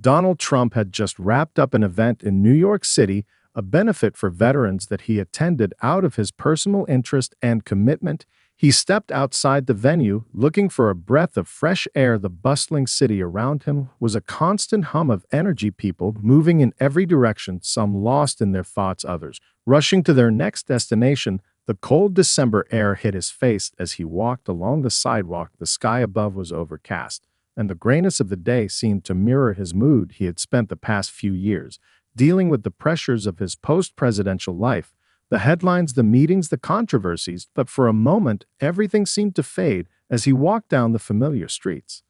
Donald Trump had just wrapped up an event in New York City, a benefit for veterans that he attended out of his personal interest and commitment. He stepped outside the venue, looking for a breath of fresh air. The bustling city around him was a constant hum of energy, people moving in every direction, some lost in their thoughts, others rushing to their next destination. The cold December air hit his face as he walked along the sidewalk. The sky above was overcast, and the grayness of the day seemed to mirror his mood. He had spent the past few years dealing with the pressures of his post-presidential life, the headlines, the meetings, the controversies, but for a moment, everything seemed to fade as he walked down the familiar streets.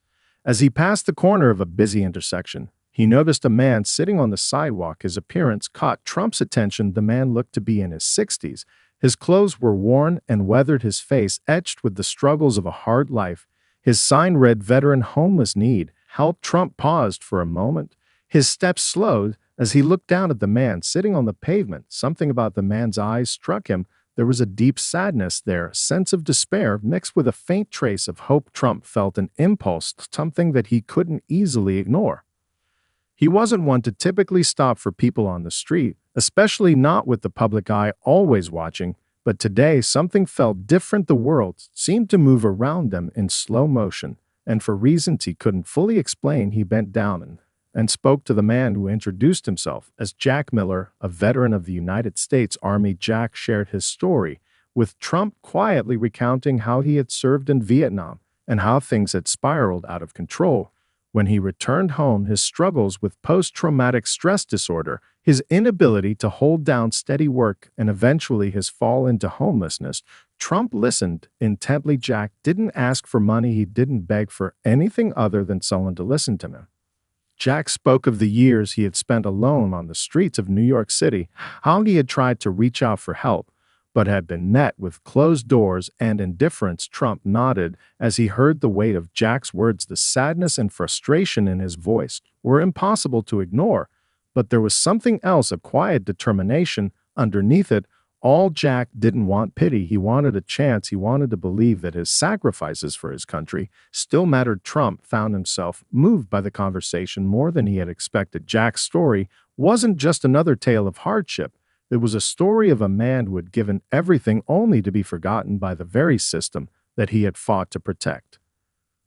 As he passed the corner of a busy intersection, he noticed a man sitting on the sidewalk. His appearance caught Trump's attention. The man looked to be in his 60s. His clothes were worn and weathered, his face etched with the struggles of a hard life. His sign read, "Veteran Homeless Need Help." Trump paused for a moment. His steps slowed as he looked down at the man sitting on the pavement. Something about the man's eyes struck him. There was a deep sadness there, a sense of despair mixed with a faint trace of hope. Trump felt an impulse, something that he couldn't easily ignore. He wasn't one to typically stop for people on the street, especially not with the public eye always watching, but today something felt different. The world seemed to move around them in slow motion, and for reasons he couldn't fully explain, he bent down and spoke to the man who introduced himself as Jack Miller, a veteran of the United States Army. Jack shared his story, with Trump quietly recounting how he had served in Vietnam and how things had spiraled out of control. When he returned home, his struggles with post-traumatic stress disorder, his inability to hold down steady work, and eventually his fall into homelessness, Trump listened intently. Jack didn't ask for money. He didn't beg for anything other than someone to listen to him. Jack spoke of the years he had spent alone on the streets of New York City, how he had tried to reach out for help, but had been met with closed doors and indifference. Trump nodded as he heard the weight of Jack's words. The sadness and frustration in his voice were impossible to ignore, but there was something else, a quiet determination underneath it all. Jack didn't want pity. He wanted a chance. He wanted to believe that his sacrifices for his country still mattered. Trump found himself moved by the conversation more than he had expected. Jack's story wasn't just another tale of hardship. It was a story of a man who had given everything only to be forgotten by the very system that he had fought to protect.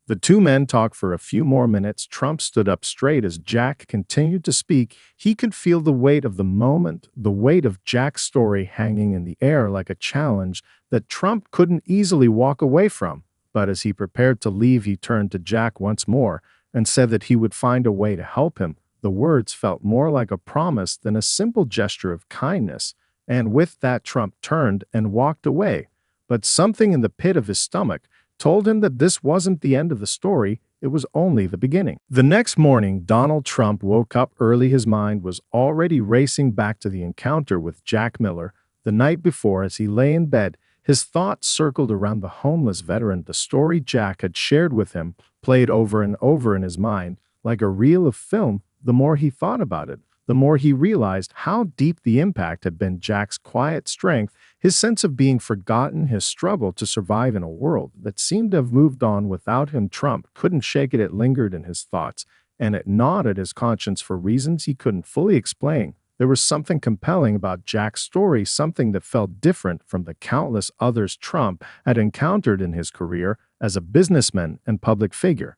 The two men talked for a few more minutes. Trump stood up straight as Jack continued to speak. He could feel the weight of the moment, the weight of Jack's story hanging in the air like a challenge that Trump couldn't easily walk away from. But as he prepared to leave, he turned to Jack once more and said that he would find a way to help him. The words felt more like a promise than a simple gesture of kindness, and with that Trump turned and walked away. But something in the pit of his stomach told him that this wasn't the end of the story, it was only the beginning. The next morning, Donald Trump woke up early. His mind was already racing back to the encounter with Jack Miller the night before. As he lay in bed, his thoughts circled around the homeless veteran. The story Jack had shared with him played over and over in his mind like a reel of film. The more he thought about it, the more he realized how deep the impact had been. Jack's quiet strength, his sense of being forgotten, his struggle to survive in a world that seemed to have moved on without him. Trump couldn't shake it. It lingered in his thoughts, and it gnawed at his conscience for reasons he couldn't fully explain. There was something compelling about Jack's story, something that felt different from the countless others Trump had encountered in his career as a businessman and public figure.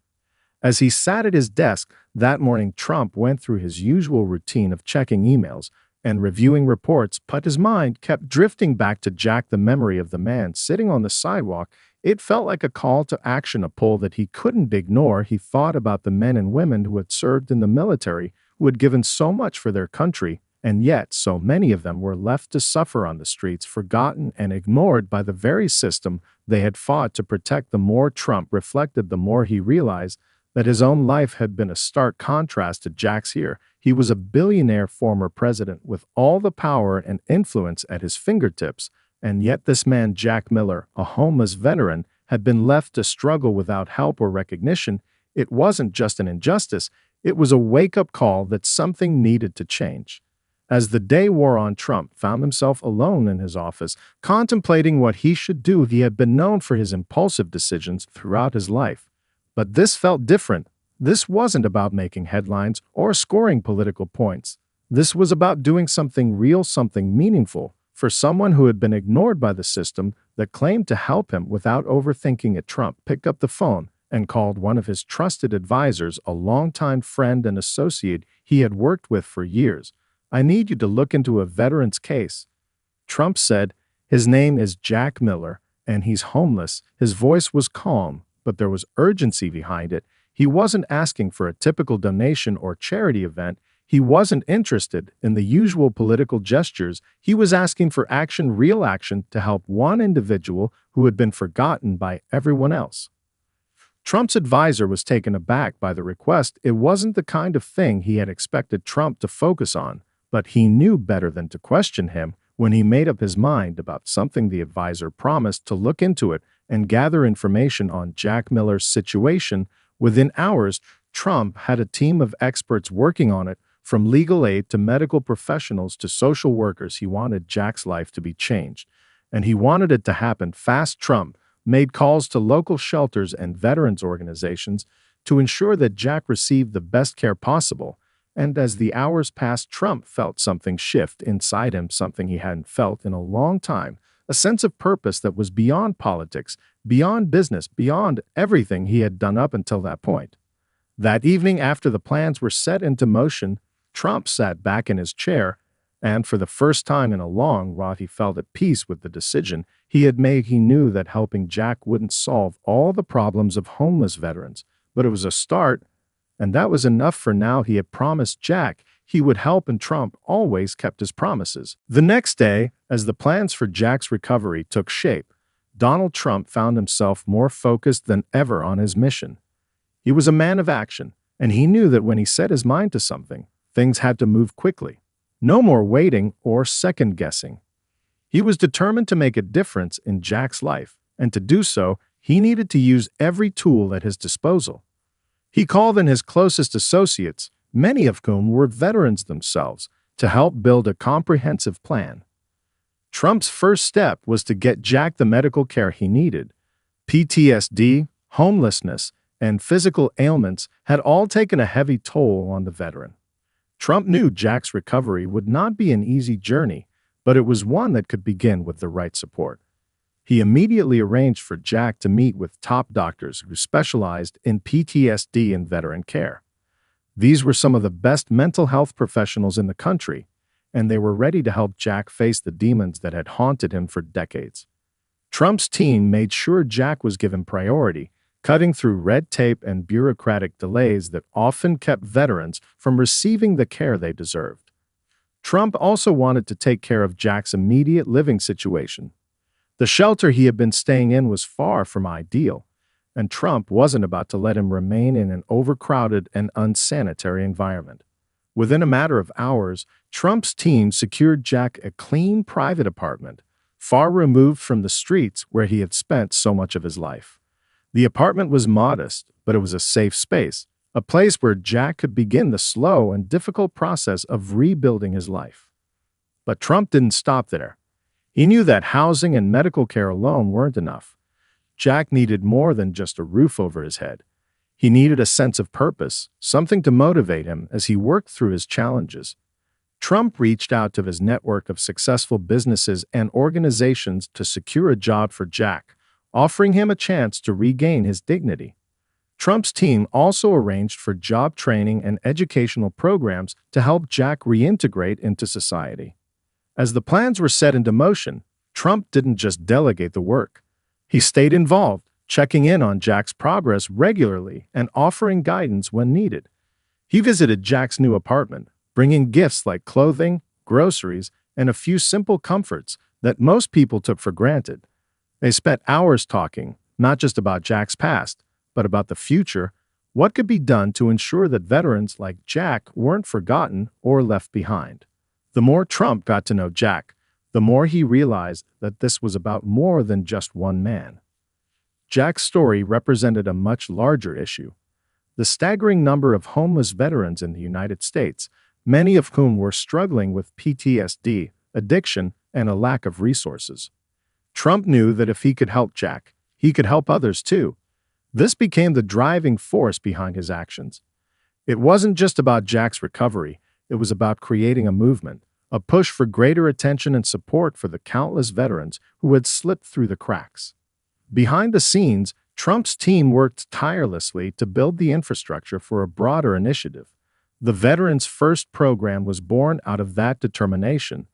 As he sat at his desk that morning, Trump went through his usual routine of checking emails and reviewing reports, but his mind kept drifting back to Jack, the memory of the man sitting on the sidewalk. It felt like a call to action, a pull that he couldn't ignore. He thought about the men and women who had served in the military, who had given so much for their country, and yet so many of them were left to suffer on the streets, forgotten and ignored by the very system they had fought to protect. The more Trump reflected, the more he realized that his own life had been a stark contrast to Jack's here. He was a billionaire former president with all the power and influence at his fingertips, and yet this man, Jack Miller, a homeless veteran, had been left to struggle without help or recognition. It wasn't just an injustice, it was a wake-up call that something needed to change. As the day wore on, Trump found himself alone in his office, contemplating what he should do. He had been known for his impulsive decisions throughout his life, but this felt different. This wasn't about making headlines or scoring political points. This was about doing something real, something meaningful, for someone who had been ignored by the system that claimed to help him without overthinking it. Trump picked up the phone and called one of his trusted advisors, a longtime friend and associate he had worked with for years. "I need you to look into a veteran's case." Trump said, "His name is Jack Miller, and he's homeless." His voice was calm, but there was urgency behind it. He wasn't asking for a typical donation or charity event. He wasn't interested in the usual political gestures. He was asking for action, real action, to help one individual who had been forgotten by everyone else. Trump's advisor was taken aback by the request. It wasn't the kind of thing he had expected Trump to focus on, but he knew better than to question him. When he made up his mind about something, the advisor promised to look into it and gather information on Jack Miller's situation. Within hours, Trump had a team of experts working on it, from legal aid to medical professionals to social workers. He wanted Jack's life to be changed, and he wanted it to happen fast. Trump made calls to local shelters and veterans organizations to ensure that Jack received the best care possible. And as the hours passed, Trump felt something shift inside him, something he hadn't felt in a long time, a sense of purpose that was beyond politics, beyond business, beyond everything he had done up until that point. That evening, after the plans were set into motion, Trump sat back in his chair, and for the first time in a long while, he felt at peace with the decision he had made. He knew that helping Jack wouldn't solve all the problems of homeless veterans, but it was a start, and that was enough for now. He had promised Jack he would help, and Trump always kept his promises. The next day, as the plans for Jack's recovery took shape, Donald Trump found himself more focused than ever on his mission. He was a man of action, and he knew that when he set his mind to something, things had to move quickly. No more waiting or second-guessing. He was determined to make a difference in Jack's life, and to do so, he needed to use every tool at his disposal. He called in his closest associates, many of whom were veterans themselves, to help build a comprehensive plan. Trump's first step was to get Jack the medical care he needed. PTSD, homelessness, and physical ailments had all taken a heavy toll on the veteran. Trump knew Jack's recovery would not be an easy journey, but it was one that could begin with the right support. He immediately arranged for Jack to meet with top doctors who specialized in PTSD and veteran care. These were some of the best mental health professionals in the country, and they were ready to help Jack face the demons that had haunted him for decades. Trump's team made sure Jack was given priority, cutting through red tape and bureaucratic delays that often kept veterans from receiving the care they deserved. Trump also wanted to take care of Jack's immediate living situation. The shelter he had been staying in was far from ideal, and Trump wasn't about to let him remain in an overcrowded and unsanitary environment. Within a matter of hours, Trump's team secured Jack a clean private apartment, far removed from the streets where he had spent so much of his life. The apartment was modest, but it was a safe space, a place where Jack could begin the slow and difficult process of rebuilding his life. But Trump didn't stop there. He knew that housing and medical care alone weren't enough. Jack needed more than just a roof over his head. He needed a sense of purpose, something to motivate him as he worked through his challenges. Trump reached out to his network of successful businesses and organizations to secure a job for Jack, offering him a chance to regain his dignity. Trump's team also arranged for job training and educational programs to help Jack reintegrate into society. As the plans were set into motion, Trump didn't just delegate the work. He stayed involved, checking in on Jack's progress regularly and offering guidance when needed. He visited Jack's new apartment, bringing gifts like clothing, groceries, and a few simple comforts that most people took for granted. They spent hours talking, not just about Jack's past, but about the future, what could be done to ensure that veterans like Jack weren't forgotten or left behind. The more Trump got to know Jack, the more he realized that this was about more than just one man. Jack's story represented a much larger issue: the staggering number of homeless veterans in the United States, many of whom were struggling with PTSD, addiction, and a lack of resources. Trump knew that if he could help Jack, he could help others too. This became the driving force behind his actions. It wasn't just about Jack's recovery, it was about creating a movement, a push for greater attention and support for the countless veterans who had slipped through the cracks. Behind the scenes, Trump's team worked tirelessly to build the infrastructure for a broader initiative. The Veterans First program was born out of that determination,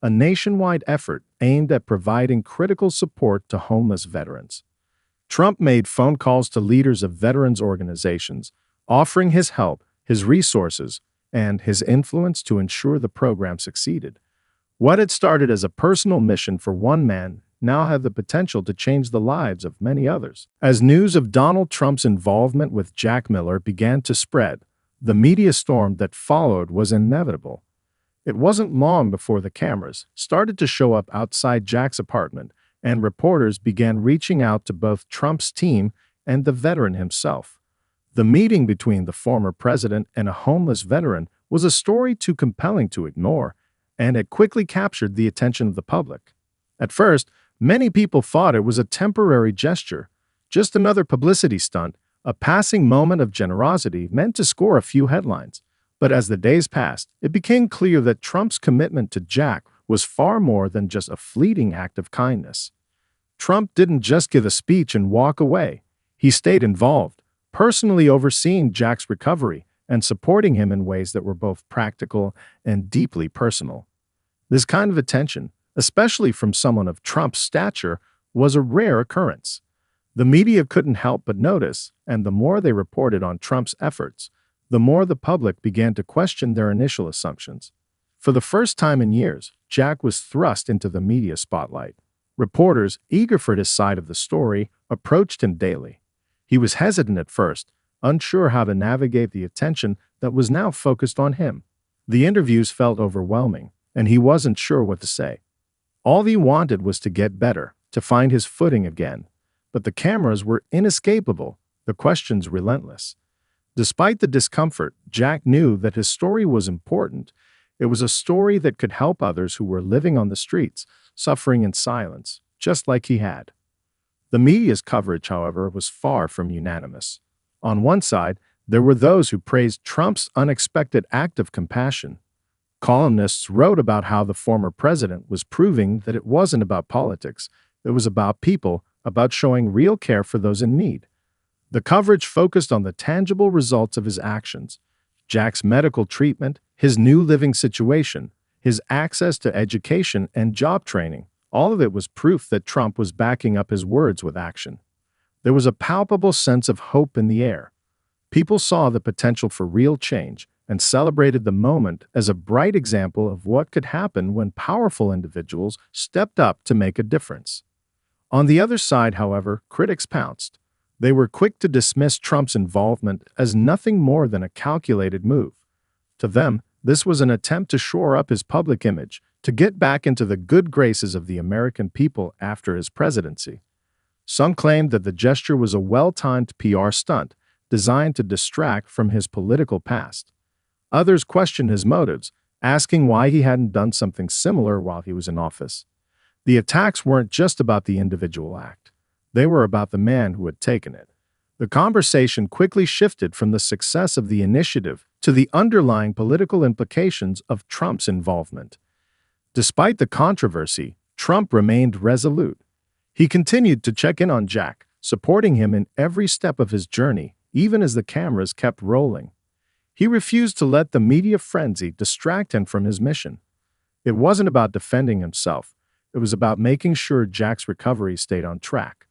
a nationwide effort aimed at providing critical support to homeless veterans. Trump made phone calls to leaders of veterans organizations, offering his help, his resources, and his influence to ensure the program succeeded. What had started as a personal mission for one man now had the potential to change the lives of many others. As news of Donald Trump's involvement with Jack Miller began to spread, the media storm that followed was inevitable. It wasn't long before the cameras started to show up outside Jack's apartment, and reporters began reaching out to both Trump's team and the veteran himself. The meeting between the former president and a homeless veteran was a story too compelling to ignore, and it quickly captured the attention of the public. At first, many people thought it was a temporary gesture, just another publicity stunt, a passing moment of generosity meant to score a few headlines. But as the days passed, it became clear that Trump's commitment to Jack was far more than just a fleeting act of kindness. Trump didn't just give a speech and walk away. He stayed involved, personally overseeing Jack's recovery and supporting him in ways that were both practical and deeply personal. This kind of attention, especially from someone of Trump's stature, was a rare occurrence. The media couldn't help but notice, and the more they reported on Trump's efforts, the more the public began to question their initial assumptions. For the first time in years, Jack was thrust into the media spotlight. Reporters, eager for his side of the story, approached him daily. He was hesitant at first, unsure how to navigate the attention that was now focused on him. The interviews felt overwhelming, and he wasn't sure what to say. All he wanted was to get better, to find his footing again. But the cameras were inescapable, the questions relentless. Despite the discomfort, Jack knew that his story was important. It was a story that could help others who were living on the streets, suffering in silence, just like he had. The media's coverage, however, was far from unanimous. On one side, there were those who praised Trump's unexpected act of compassion. Columnists wrote about how the former president was proving that it wasn't about politics, it was about people, about showing real care for those in need. The coverage focused on the tangible results of his actions: Jack's medical treatment, his new living situation, his access to education and job training. All of it was proof that Trump was backing up his words with action. There was a palpable sense of hope in the air. People saw the potential for real change and celebrated the moment as a bright example of what could happen when powerful individuals stepped up to make a difference. On the other side, however, critics pounced. They were quick to dismiss Trump's involvement as nothing more than a calculated move. To them, this was an attempt to shore up his public image, to get back into the good graces of the American people after his presidency. Some claimed that the gesture was a well-timed PR stunt designed to distract from his political past. Others questioned his motives, asking why he hadn't done something similar while he was in office. The attacks weren't just about the individual act. They were about the man who had taken it. The conversation quickly shifted from the success of the initiative to the underlying political implications of Trump's involvement. Despite the controversy, Trump remained resolute. He continued to check in on Jack, supporting him in every step of his journey, even as the cameras kept rolling. He refused to let the media frenzy distract him from his mission. It wasn't about defending himself. It was about making sure Jack's recovery stayed on track.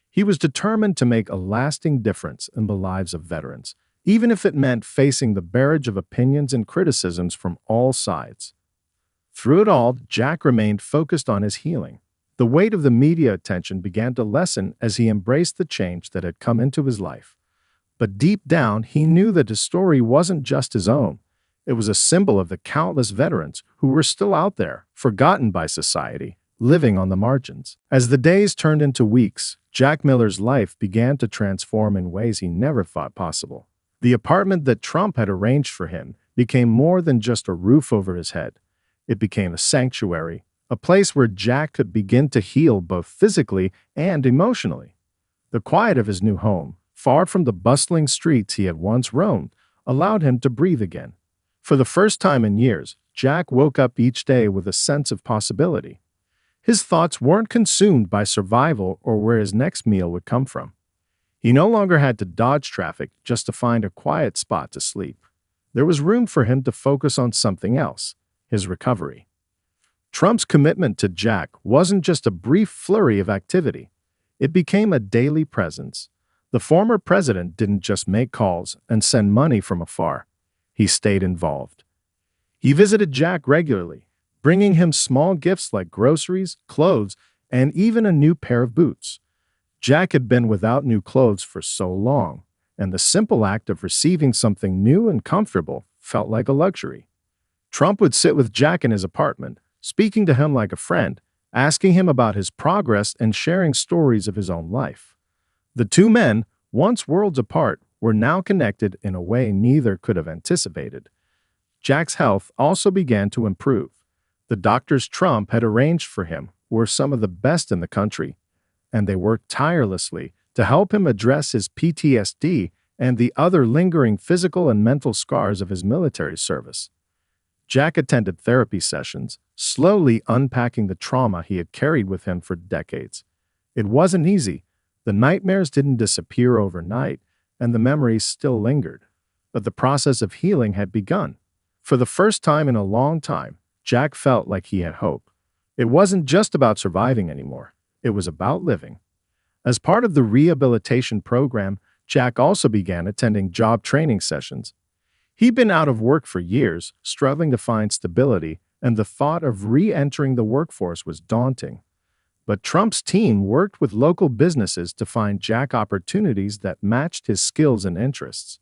He was determined to make a lasting difference in the lives of veterans, even if it meant facing the barrage of opinions and criticisms from all sides. Through it all, Jack remained focused on his healing. The weight of the media attention began to lessen as he embraced the change that had come into his life. But deep down, he knew that his story wasn't just his own. It was a symbol of the countless veterans who were still out there, forgotten by society, living on the margins. As the days turned into weeks, Jack Miller's life began to transform in ways he never thought possible. The apartment that Trump had arranged for him became more than just a roof over his head. It became a sanctuary, a place where Jack could begin to heal both physically and emotionally. The quiet of his new home, far from the bustling streets he had once roamed, allowed him to breathe again. For the first time in years, Jack woke up each day with a sense of possibility. His thoughts weren't consumed by survival or where his next meal would come from. He no longer had to dodge traffic just to find a quiet spot to sleep. There was room for him to focus on something else, his recovery. Trump's commitment to Jack wasn't just a brief flurry of activity. It became a daily presence. The former president didn't just make calls and send money from afar. He stayed involved. He visited Jack regularly, bringing him small gifts like groceries, clothes, and even a new pair of boots. Jack had been without new clothes for so long, and the simple act of receiving something new and comfortable felt like a luxury. Trump would sit with Jack in his apartment, speaking to him like a friend, asking him about his progress and sharing stories of his own life. The two men, once worlds apart, were now connected in a way neither could have anticipated. Jack's health also began to improve. The doctors Trump had arranged for him were some of the best in the country, and they worked tirelessly to help him address his PTSD and the other lingering physical and mental scars of his military service. Jack attended therapy sessions, slowly unpacking the trauma he had carried with him for decades. It wasn't easy. The nightmares didn't disappear overnight, and the memories still lingered. But the process of healing had begun. For the first time in a long time, Jack felt like he had hope. It wasn't just about surviving anymore. It was about living. As part of the rehabilitation program, Jack also began attending job training sessions. He'd been out of work for years, struggling to find stability, and the thought of re-entering the workforce was daunting. But Trump's team worked with local businesses to find Jack opportunities that matched his skills and interests.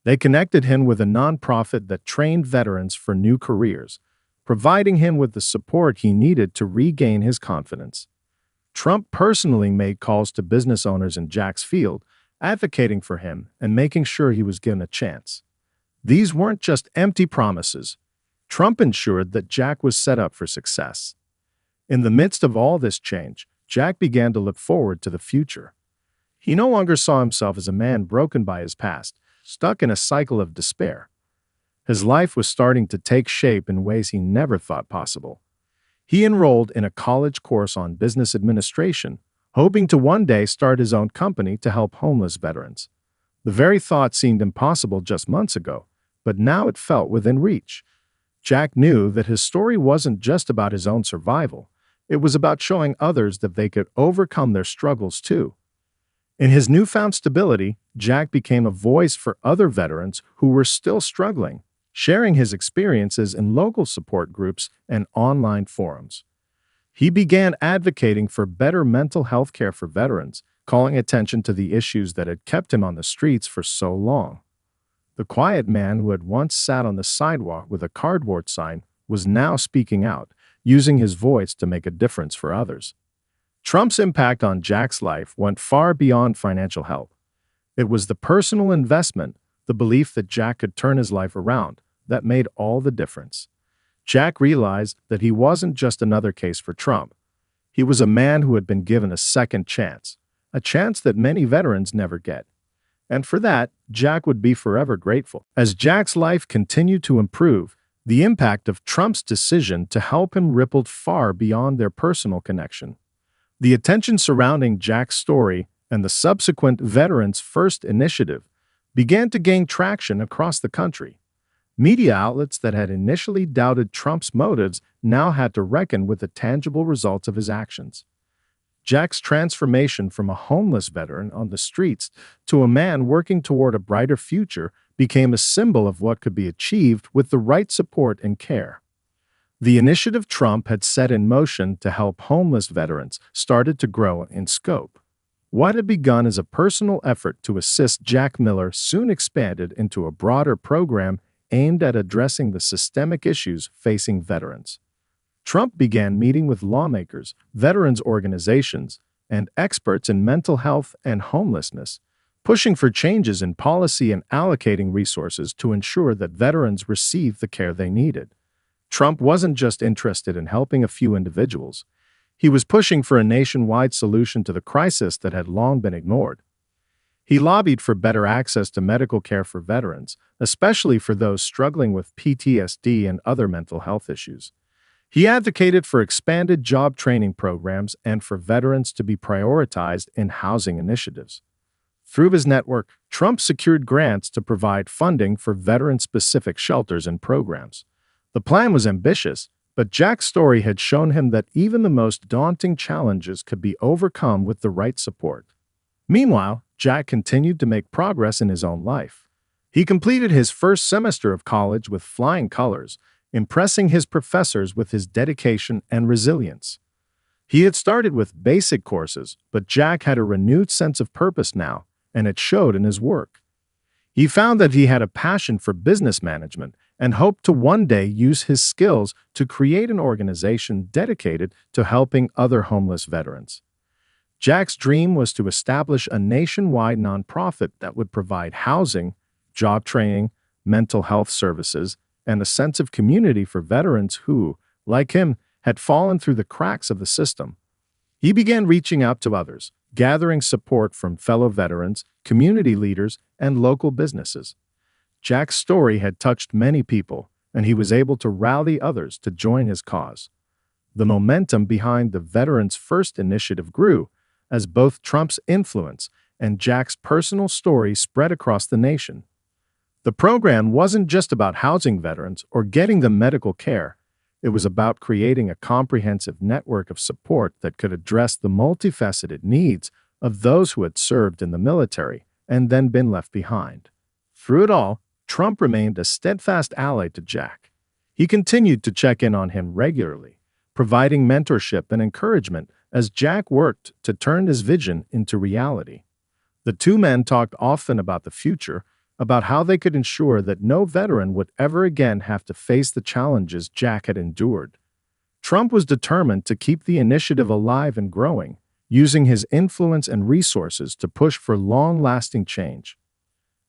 They connected him with a nonprofit that trained veterans for new careers, providing him with the support he needed to regain his confidence. Trump personally made calls to business owners in Jack's field, advocating for him and making sure he was given a chance. These weren't just empty promises. Trump ensured that Jack was set up for success. In the midst of all this change, Jack began to look forward to the future. He no longer saw himself as a man broken by his past, stuck in a cycle of despair. His life was starting to take shape in ways he never thought possible. He enrolled in a college course on business administration, hoping to one day start his own company to help homeless veterans. The very thought seemed impossible just months ago, but now it felt within reach. Jack knew that his story wasn't just about his own survival. It was about showing others that they could overcome their struggles too. In his newfound stability, Jack became a voice for other veterans who were still struggling, sharing his experiences in local support groups and online forums. He began advocating for better mental health care for veterans, calling attention to the issues that had kept him on the streets for so long. The quiet man who had once sat on the sidewalk with a cardboard sign was now speaking out, using his voice to make a difference for others. Trump's impact on Jack's life went far beyond financial help. It was the personal investment, the belief that Jack could turn his life around, that made all the difference. Jack realized that he wasn't just another case for Trump. He was a man who had been given a second chance, a chance that many veterans never get. And for that, Jack would be forever grateful. As Jack's life continued to improve, the impact of Trump's decision to help him rippled far beyond their personal connection. The attention surrounding Jack's story and the subsequent Veterans First initiative began to gain traction across the country. Media outlets that had initially doubted Trump's motives now had to reckon with the tangible results of his actions. Jack's transformation from a homeless veteran on the streets to a man working toward a brighter future became a symbol of what could be achieved with the right support and care. The initiative Trump had set in motion to help homeless veterans started to grow in scope. What had begun as a personal effort to assist Jack Miller soon expanded into a broader program aimed at addressing the systemic issues facing veterans. Trump began meeting with lawmakers, veterans organizations, and experts in mental health and homelessness, pushing for changes in policy and allocating resources to ensure that veterans receive the care they needed. Trump wasn't just interested in helping a few individuals. He was pushing for a nationwide solution to the crisis that had long been ignored. He lobbied for better access to medical care for veterans, especially for those struggling with PTSD and other mental health issues. He advocated for expanded job training programs and for veterans to be prioritized in housing initiatives. Through his network, Trump secured grants to provide funding for veteran-specific shelters and programs. The plan was ambitious, but Jack's story had shown him that even the most daunting challenges could be overcome with the right support. Meanwhile, Jack continued to make progress in his own life. He completed his first semester of college with flying colors, impressing his professors with his dedication and resilience. He had started with basic courses, but Jack had a renewed sense of purpose now, and it showed in his work. He found that he had a passion for business management and hoped to one day use his skills to create an organization dedicated to helping other homeless veterans. Jack's dream was to establish a nationwide nonprofit that would provide housing, job training, mental health services, and a sense of community for veterans who, like him, had fallen through the cracks of the system. He began reaching out to others, gathering support from fellow veterans, community leaders, and local businesses. Jack's story had touched many people, and he was able to rally others to join his cause. The momentum behind the Veterans First initiative grew as both Trump's influence and Jack's personal story spread across the nation. The program wasn't just about housing veterans or getting them medical care. It was about creating a comprehensive network of support that could address the multifaceted needs of those who had served in the military and then been left behind. Through it all, Trump remained a steadfast ally to Jack. He continued to check in on him regularly, providing mentorship and encouragement as Jack worked to turn his vision into reality. The two men talked often about the future, about how they could ensure that no veteran would ever again have to face the challenges Jack had endured. Trump was determined to keep the initiative alive and growing, using his influence and resources to push for long-lasting change.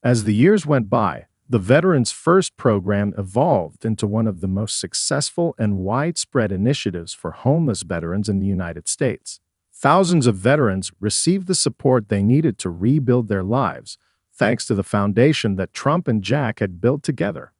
As the years went by, the Veterans First program evolved into one of the most successful and widespread initiatives for homeless veterans in the United States. Thousands of veterans received the support they needed to rebuild their lives, thanks to the foundation that Trump and Jack had built together.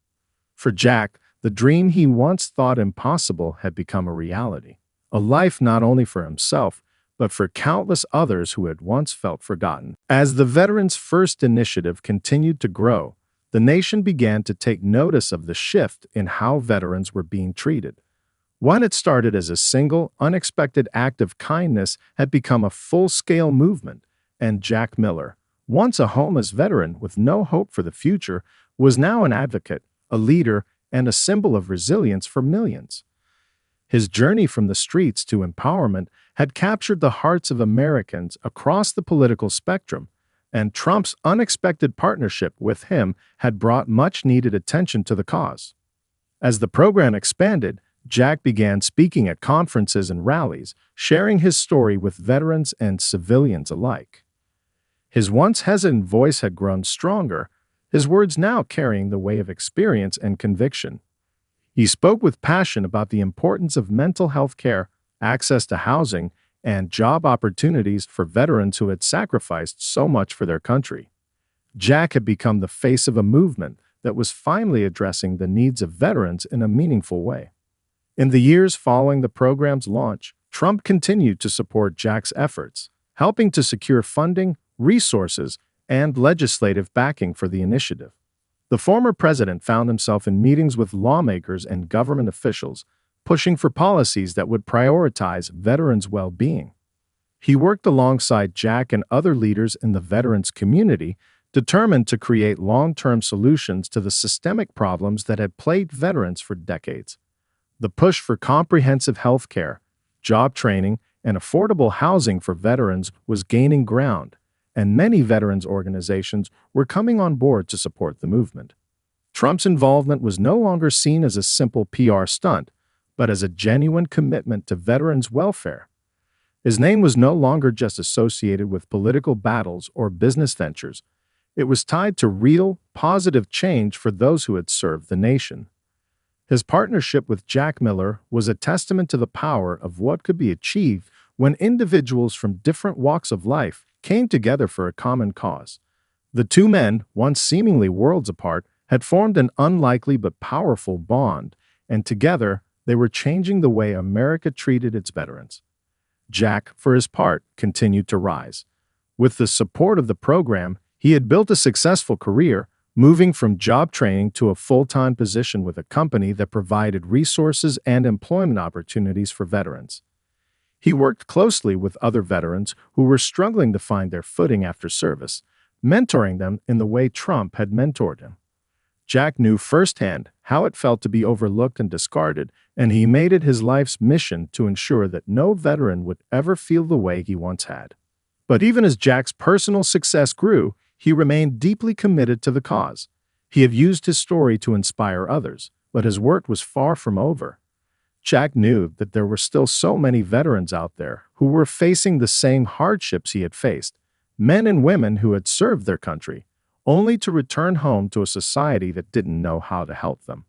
For Jack, the dream he once thought impossible had become a reality, a life not only for himself, but for countless others who had once felt forgotten. As the Veterans First initiative continued to grow, the nation began to take notice of the shift in how veterans were being treated. What had started as a single, unexpected act of kindness had become a full-scale movement, and Jack Miller, once a homeless veteran with no hope for the future, was now an advocate, a leader, and a symbol of resilience for millions. His journey from the streets to empowerment had captured the hearts of Americans across the political spectrum, and Trump's unexpected partnership with him had brought much-needed attention to the cause. As the program expanded, Jack began speaking at conferences and rallies, sharing his story with veterans and civilians alike. His once hesitant voice had grown stronger, his words now carrying the weight of experience and conviction. He spoke with passion about the importance of mental health care, access to housing, and job opportunities for veterans who had sacrificed so much for their country. Jack had become the face of a movement that was finally addressing the needs of veterans in a meaningful way. In the years following the program's launch, Trump continued to support Jack's efforts, helping to secure funding, resources, and legislative backing for the initiative. The former president found himself in meetings with lawmakers and government officials, pushing for policies that would prioritize veterans' well-being. He worked alongside Jack and other leaders in the veterans community, determined to create long-term solutions to the systemic problems that had plagued veterans for decades. The push for comprehensive health care, job training, and affordable housing for veterans was gaining ground, and many veterans organizations were coming on board to support the movement. Trump's involvement was no longer seen as a simple PR stunt, but as a genuine commitment to veterans' welfare. His name was no longer just associated with political battles or business ventures. It was tied to real, positive change for those who had served the nation. His partnership with Jack Miller was a testament to the power of what could be achieved when individuals from different walks of life came together for a common cause. The two men, once seemingly worlds apart, had formed an unlikely but powerful bond, and together they were changing the way America treated its veterans. Jack, for his part, continued to rise. With the support of the program, he had built a successful career, moving from job training to a full-time position with a company that provided resources and employment opportunities for veterans. He worked closely with other veterans who were struggling to find their footing after service, mentoring them in the way Trump had mentored him. Jack knew firsthand how it felt to be overlooked and discarded, and he made it his life's mission to ensure that no veteran would ever feel the way he once had. But even as Jack's personal success grew, he remained deeply committed to the cause. He had used his story to inspire others, but his work was far from over. Jack knew that there were still so many veterans out there who were facing the same hardships he had faced, men and women who had served their country, only to return home to a society that didn't know how to help them.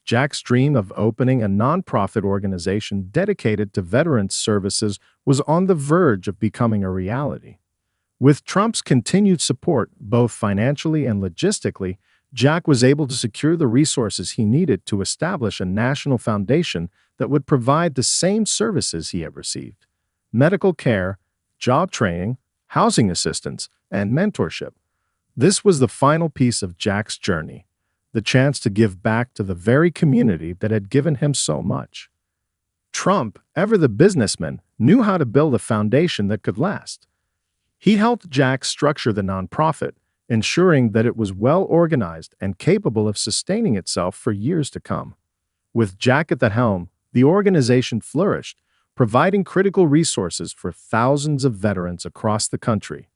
Jack's dream of opening a nonprofit organization dedicated to veterans' services was on the verge of becoming a reality. With Trump's continued support, both financially and logistically, Jack was able to secure the resources he needed to establish a national foundation that would provide the same services he had received: medical care, job training, housing assistance, and mentorship. This was the final piece of Jack's journey, the chance to give back to the very community that had given him so much. Trump, ever the businessman, knew how to build a foundation that could last. He helped Jack structure the nonprofit, ensuring that it was well organized and capable of sustaining itself for years to come. With Jack at the helm, the organization flourished, providing critical resources for thousands of veterans across the country.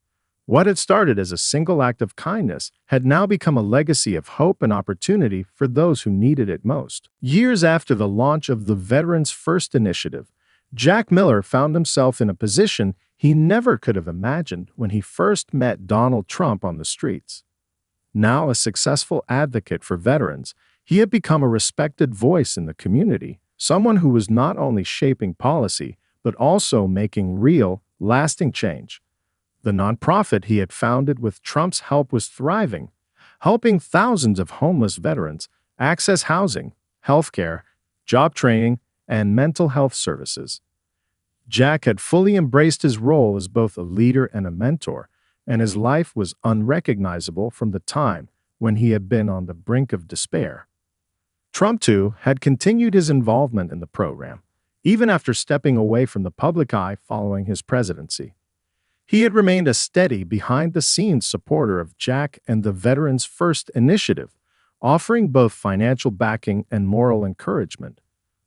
What had started as a single act of kindness had now become a legacy of hope and opportunity for those who needed it most. Years after the launch of the Veterans First initiative, Jack Miller found himself in a position he never could have imagined when he first met Donald Trump on the streets. Now a successful advocate for veterans, he had become a respected voice in the community, someone who was not only shaping policy, but also making real, lasting change. The nonprofit he had founded with Trump's help was thriving, helping thousands of homeless veterans access housing, healthcare, job training, and mental health services. Jack had fully embraced his role as both a leader and a mentor, and his life was unrecognizable from the time when he had been on the brink of despair. Trump, too, had continued his involvement in the program, even after stepping away from the public eye following his presidency. He had remained a steady, behind-the-scenes supporter of Jack and the Veterans First initiative, offering both financial backing and moral encouragement.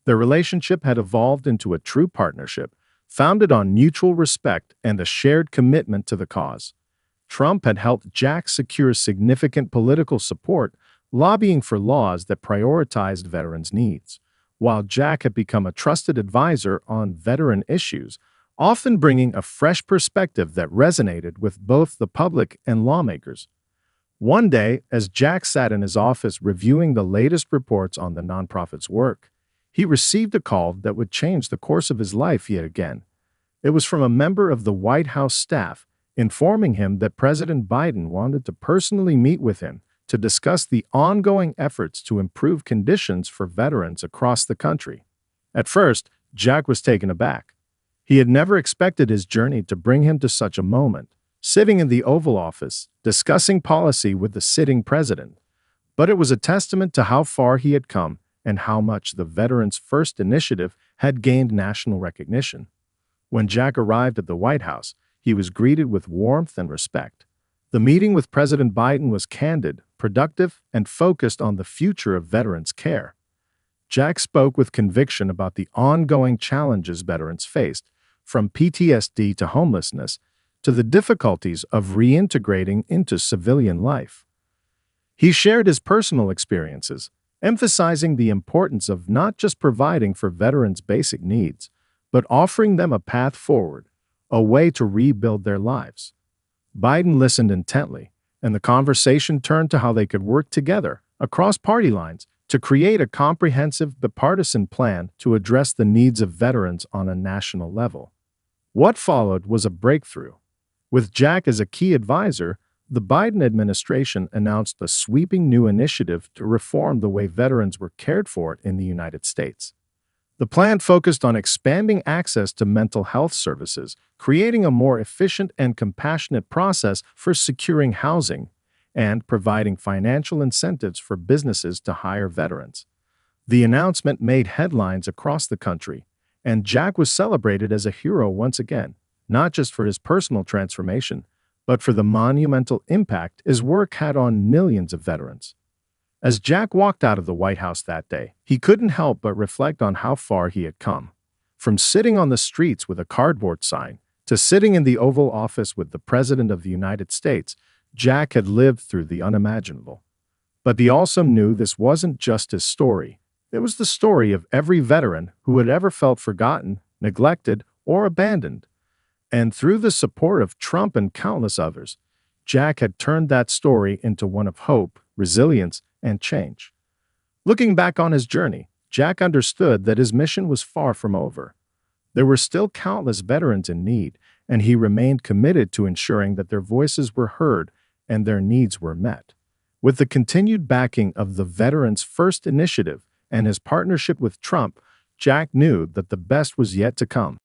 Their relationship had evolved into a true partnership, founded on mutual respect and a shared commitment to the cause. Trump had helped Jack secure significant political support, lobbying for laws that prioritized veterans' needs, while Jack had become a trusted advisor on veteran issues, often bringing a fresh perspective that resonated with both the public and lawmakers. One day, as Jack sat in his office reviewing the latest reports on the nonprofit's work, he received a call that would change the course of his life yet again. It was from a member of the White House staff, informing him that President Biden wanted to personally meet with him to discuss the ongoing efforts to improve conditions for veterans across the country. At first, Jack was taken aback. He had never expected his journey to bring him to such a moment, sitting in the Oval Office, discussing policy with the sitting president. But it was a testament to how far he had come and how much the Veterans First initiative had gained national recognition. When Jack arrived at the White House, he was greeted with warmth and respect. The meeting with President Biden was candid, productive, and focused on the future of veterans' care. Jack spoke with conviction about the ongoing challenges veterans faced, from PTSD to homelessness, to the difficulties of reintegrating into civilian life. He shared his personal experiences, emphasizing the importance of not just providing for veterans' basic needs, but offering them a path forward, a way to rebuild their lives. Biden listened intently, and the conversation turned to how they could work together, across party lines, to create a comprehensive bipartisan plan to address the needs of veterans on a national level. What followed was a breakthrough. With Jack as a key advisor, the Biden administration announced a sweeping new initiative to reform the way veterans were cared for in the United States. The plan focused on expanding access to mental health services, creating a more efficient and compassionate process for securing housing, and providing financial incentives for businesses to hire veterans. The announcement made headlines across the country, and Jack was celebrated as a hero once again, not just for his personal transformation, but for the monumental impact his work had on millions of veterans. As Jack walked out of the White House that day, he couldn't help but reflect on how far he had come. From sitting on the streets with a cardboard sign to sitting in the Oval Office with the President of the United States, Jack had lived through the unimaginable. But he also knew this wasn't just his story. It was the story of every veteran who had ever felt forgotten, neglected, or abandoned. And through the support of Trump and countless others, Jack had turned that story into one of hope, resilience, and change. Looking back on his journey, Jack understood that his mission was far from over. There were still countless veterans in need, and he remained committed to ensuring that their voices were heard and their needs were met. With the continued backing of the Veterans First initiative and his partnership with Trump, Jack knew that the best was yet to come.